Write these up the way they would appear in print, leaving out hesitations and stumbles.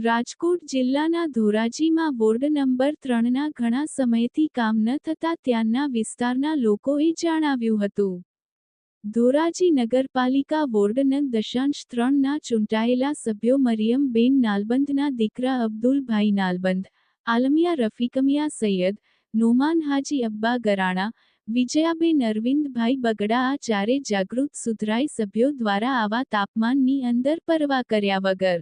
રાજકોટ જિલ્લાના ધોરાજીમાં ward number 3ના ઘણા સમયથી કામ ન થતાં ત્યાંના વિસ્તારના લોકોએ જણાવ્યું હતું. ધોરાજી નગરપાલિકા વોર્ડ નં. 3ના ચૂંટાયેલા સભ્યો મરિયમબેન નાલબંધના દીકરા અબ્દુલભાઈ નાલબંધ, આલમિયા રફીકમિયા સૈયદ, નોમાન હાજી અબ્બા ગરાણા, વિજયાબેન અરવિંદભાઈ બગડા આ ચારે જાગૃત સુધરાઈ સભ્યો દ્વારા આવા તાપમાનની અંદર પરવા કર્યા વગર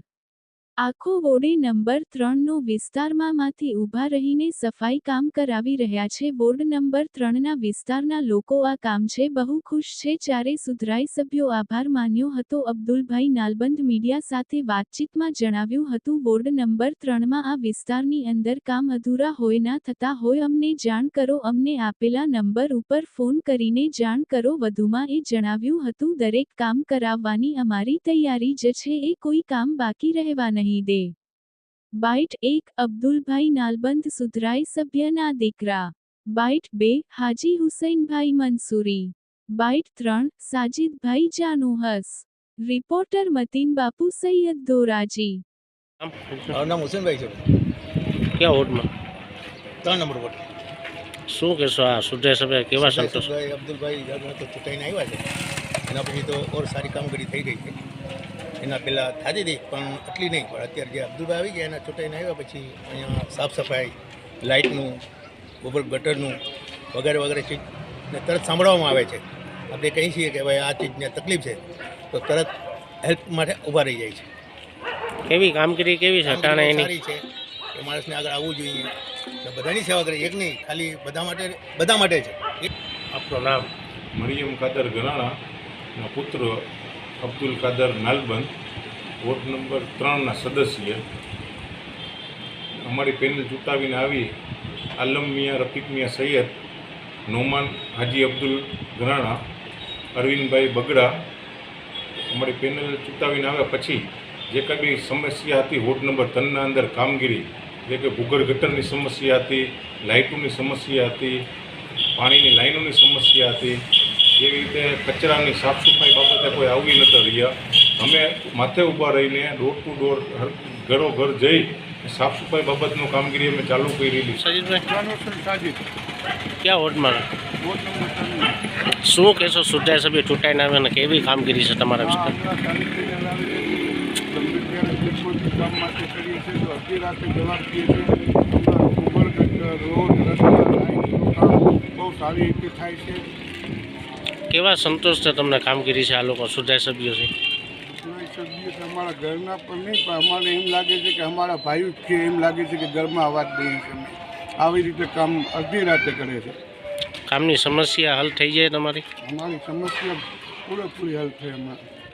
આખો વોર્ડ નંબર 3નો વિસ્તારમાંથી ઊભા રહીને સફાઈ કામ કરાવી રહ્યા છે. વોર્ડ નંબર 3ના વિસ્તારના લોકો આ કામ છે બહુ ખુશ છે. ચારે સુધરાઈ સભ્યો આભાર માન્યો હતો. અબ્દુલભાઈ નાલબંધ મીડિયા સાથે વાતચીતમાં જણાવ્યું હતું, વોર્ડ નંબર 3માં આ વિસ્તારની અંદર કામ અધૂરા હોય ના થતા હોય અમને જાણ કરો, અમને આપેલા નંબર ઉપર ફોન કરીને જાણ કરો. વધુમાં એ જણાવ્યું હતું, દરેક કામ કરાવવાની અમારી તૈયારી જ છે, એ કોઈ કામ બાકી રહેવા નહીં દે. બાઇટ 1 અબ્દુલભાઈ નાલબંધ સુધરાઈ સભ્યના દીકરા. બાઇટ 2 હાજી હુસૈનભાઈ મંસૂરી. બાઇટ 3 સાજિદભાઈ જાનુહસ. રિપોર્ટર મતીન બાપુ સૈયદ ધોરાજી. મારું નામ હુસૈનભાઈ છે. ક્યાં વોર્ડમાં? 3 નંબર વોર્ડ. શું કહેશો આ સુધરાઈ સભ્ય કેવા સંતોષ? અબ્દુલભાઈ તો ચૂંટાઈને આવ્યા છે, એના પછી તો ઓર સારી કામગીરી થઈ ગઈ છે. એના પહેલાં થતી હતી પણ એટલી નહીં, પણ અત્યારે જે અબ્દુલભાઈ આવી ગયા એના ચૂંટાઈને આવ્યા પછી અહીંયા સાફ સફાઈ, લાઇટનું, ગોબર ગટરનું વગેરે વગેરે ચીજને તરત સાંભળવામાં આવે છે. આપણે કહીએ છીએ કે ભાઈ આ ચીજને તકલીફ છે તો તરત હેલ્પ માટે ઊભા રહી જાય છે. કેવી કામગીરી કેવી છે? સારી છે કે માણસને આગળ આવવું જોઈએ, બધાની સેવા કરી, એક નહીં, ખાલી બધા માટે છે. આપનું નામ? મરિયમ કાદર ગરાણાના પુત્ર અબ્દુલ કાદર નાલબંધ, વોર્ડ નંબર 3ના સદસ્ય. અમારી પેનલ ચૂંટાવીને આવી આલમ મિયા રફીક મિયા સૈયદ, નોમાન હાજી અબ્દુલ ગરાણા, અરવિંદભાઈ બગડા. અમારી પેનલ ચૂંટાવીને આવ્યા પછી જે કંઈ બી સમસ્યા હતી વોર્ડ નંબર 3ના અંદર કામગીરી, જે કે ભૂગર્ભ ગટરની સમસ્યા હતી, લાઇટોની સમસ્યા હતી, પાણીની લાઈનોની સમસ્યા હતી, એવી રીતે કચરાની સાફ સફાઈ બાબતે કોઈ આવી નહોતા રહ્યા. અમે માથે ઊભા રહીને ડોર ટુ ડોર ઘરો ઘર જઈ સાફ સફાઈ બાબતનું કામગીરી અમે ચાલુ કરેલી. સાજીદભાઈ ક્યાં વોર્ડમાં? શું કહેશો સુધરાઈ સભ્ય ચૂંટાઈને આવે ને કેવી કામગીરી છે તમારા વિસ્તારમાં? બહુ સારી રીતે થાય છે. કેવા સંતોષ છે તમને કામગીરી છે આ લોકો સુધરાઈ સભ્યો છે? સભ્યો છે અમારા ઘરના પણ નહીં, પણ અમારે એમ લાગે છે કે અમારા ભાઈઓ જ છે, એમ લાગે છે કે ઘરમાં અવાજ દઈએ છે. આવી રીતે કામ અડધી રાતે કરે છે. કામની સમસ્યા હલ થઈ જાય તમારી? અમારી સમસ્યા પૂરેપૂરી હલ થઈ અમારી.